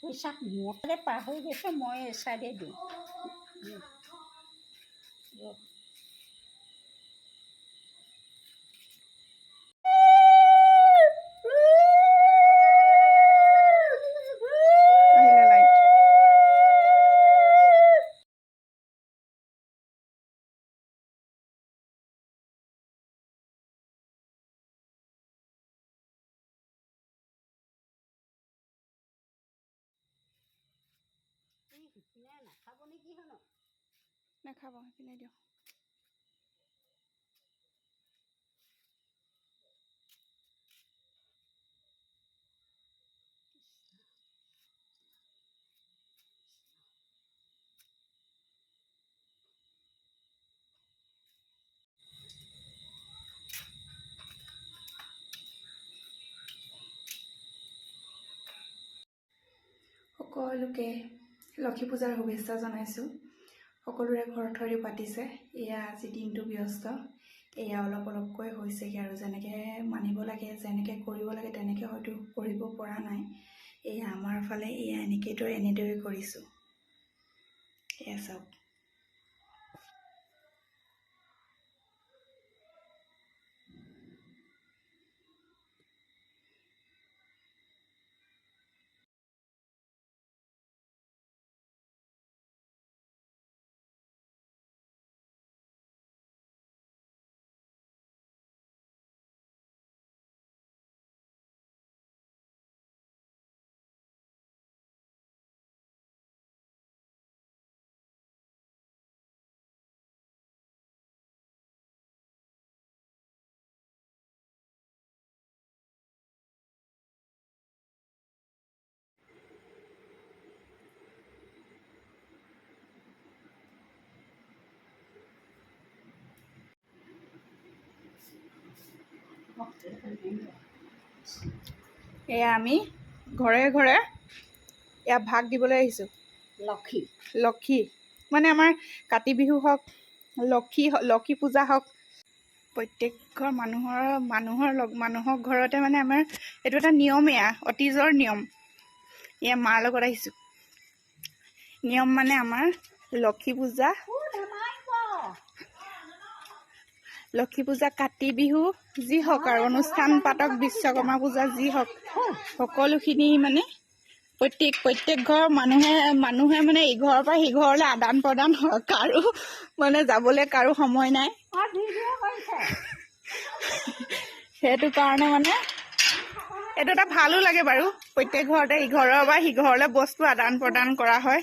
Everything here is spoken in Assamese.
পইচা মোৰে পাহৰি গৈছে, মই এচাইডে দিওঁ। নাখাব নেকি হনো? নাখাব, সেইপিনে দিওঁ। সকলোকে লক্ষী পূজাৰ শুভেচ্ছা জনাইছোঁ। সকলোৰে ঘৰত হয়তো পাতিছে। এয়া আজি দিনটো ব্যস্ত। এয়া অলপ অলপকৈ হৈছেগৈ আৰু যেনেকৈ মানিব লাগে, যেনেকৈ কৰিব লাগে তেনেকৈ হয়তো কৰিব পৰা নাই। এয়া আমাৰ ফালে এয়া এনেদৰে কৰিছোঁ। এয়া চাওক। এয়া আমি ঘৰে ঘৰে এয়া ভাগ দিবলৈ আহিছোঁ। লক্ষী মানে আমাৰ কাতি বিহু হওক, লক্ষী পূজা হওক, প্ৰত্যেক ঘৰ মানুহৰ ঘৰতে মানে আমাৰ এইটো এটা নিয়ম, এয়া অতীজৰ নিয়ম। এয়া মাৰ লগত আহিছোঁ। নিয়ম মানে আমাৰ লক্ষী পূজা, কাতি বিহু যি হওক আৰু অনুষ্ঠান পাতক, বিশ্বকৰ্মা পূজা যি হওক, সকলোখিনি মানে প্ৰত্যেক ঘৰ মানুহে মানে ইঘৰৰ পৰা সিঘৰলৈ আদান প্ৰদান হয়। কাৰো মানে যাবলৈ কাৰো সময় নাই। সেইটো কাৰণে মানে এইটো এটা ভালো লাগে বাৰু। প্ৰত্যেক ঘৰতে ইঘৰৰ পৰা সিঘৰলৈ বস্তু আদান প্ৰদান কৰা হয়।